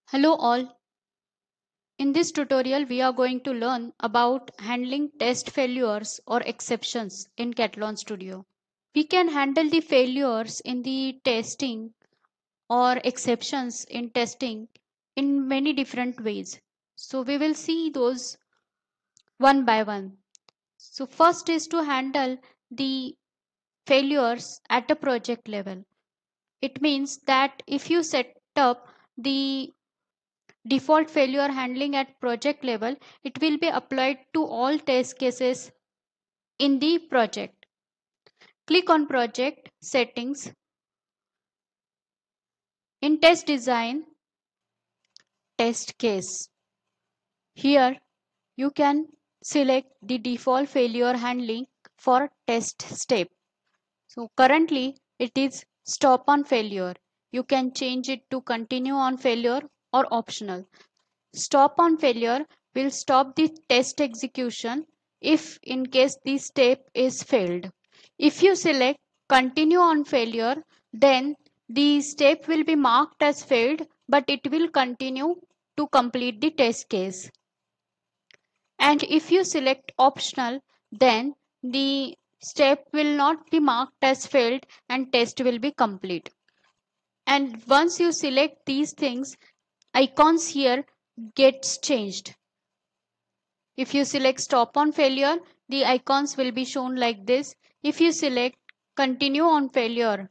Hello all. In this tutorial we are going to learn about handling test failures or exceptions in Catalan Studio. We can handle the failures in the testing or exceptions in testing in many different ways. So we will see those one by one. So first is to handle the failures at a project level. It means that if you set up the default failure handling at project level, it will be applied to all test cases in the project. Click on project settings. In test design, test case. Here you can select the default failure handling for test step. So currently it is stop on failure. You can change it to continue on failure or optional. Stop on failure will stop the test execution if in case the step is failed. If you select continue on failure, then the step will be marked as failed, but it will continue to complete the test case. And if you select optional, then the step will not be marked as failed and test will be complete. And once you select these things, icons here gets changed. If you select stop on failure, the icons will be shown like this. If you select continue on failure,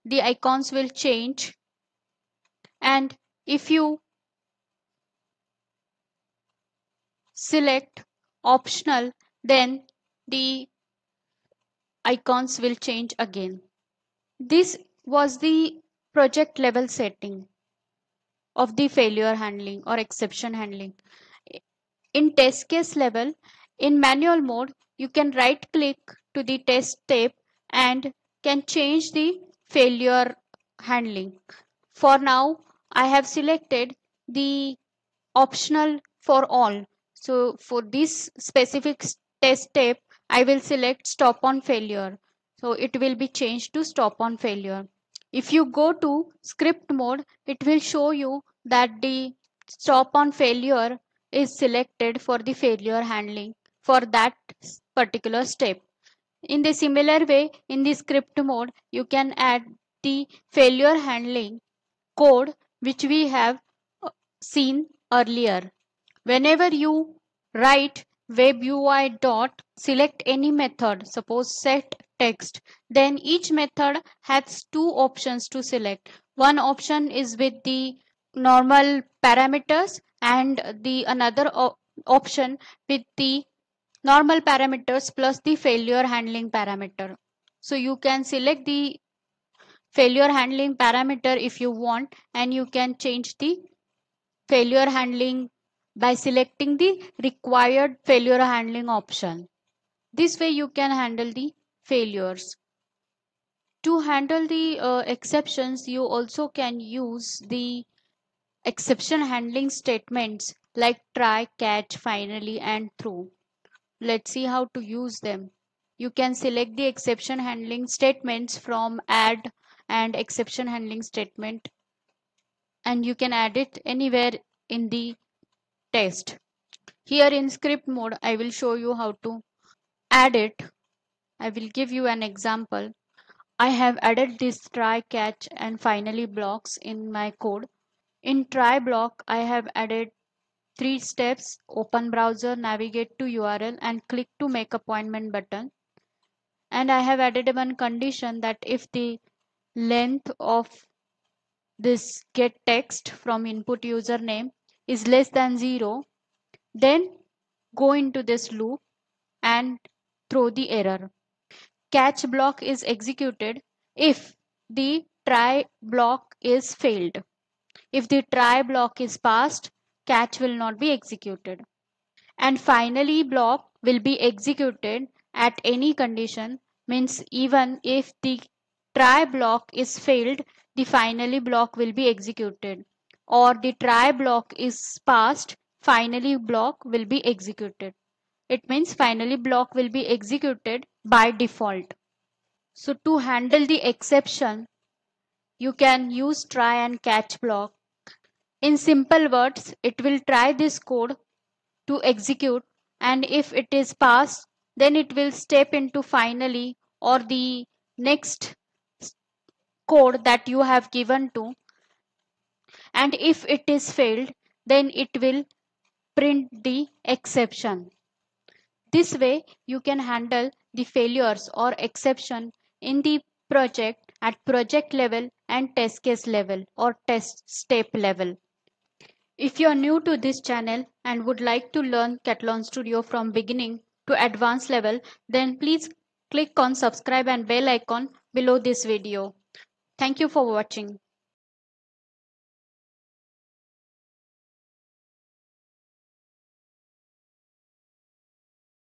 the icons will change. And if you select optional, then the icons will change again. This was the project level setting of the failure handling or exception handling. In test case level, in manual mode, you can right click to the test step and can change the failure handling. For now, I have selected the optional for all. So for this specific test step, I will select stop on failure. So it will be changed to stop on failure. If you go to script mode, it will show you that the stop on failure is selected for the failure handling for that particular step. In the similar way, in the script mode, you can add the failure handling code which we have seen earlier. Whenever you write web UI dot select any method, suppose set text, then each method has two options to select. One option is with the normal parameters and the another option with the normal parameters plus the failure handling parameter. So you can select the failure handling parameter if you want, and you can change the failure handling by selecting the required failure handling option. This way you can handle the failures. To handle the exceptions, you also can use the exception handling statements like try, catch, finally, and through. Let's see how to use them. You can select the exception handling statements from add and exception handling statement, and you can add it anywhere in the test. Here in script mode, I will show you how to add it. I will give you an example. I have added this try, catch, and finally blocks in my code. In try block, I have added 3 steps: open browser, navigate to URL, and click to make appointment button. And I have added one condition that if the length of this get text from input username is less than 0, then go into this loop and throw the error. Catch block is executed if the try block is failed. If the try block is passed, catch will not be executed. And finally block will be executed at any condition, means even if the try block is failed, the finally block will be executed, or the try block is passed, finally block will be executed. It means finally block will be executed by default. So to handle the exception, you can use try and catch block. In simple words, it will try this code to execute, and if it is passed, then it will step into finally or the next code that you have given to, and if it is failed, then it will print the exception. This way you can handle the failures or exception in the project at project level and test case level or test step level. If you are new to this channel and would like to learn Catalan Studio from beginning to advanced level, then please click on subscribe and bell icon below this video. Thank you for watching.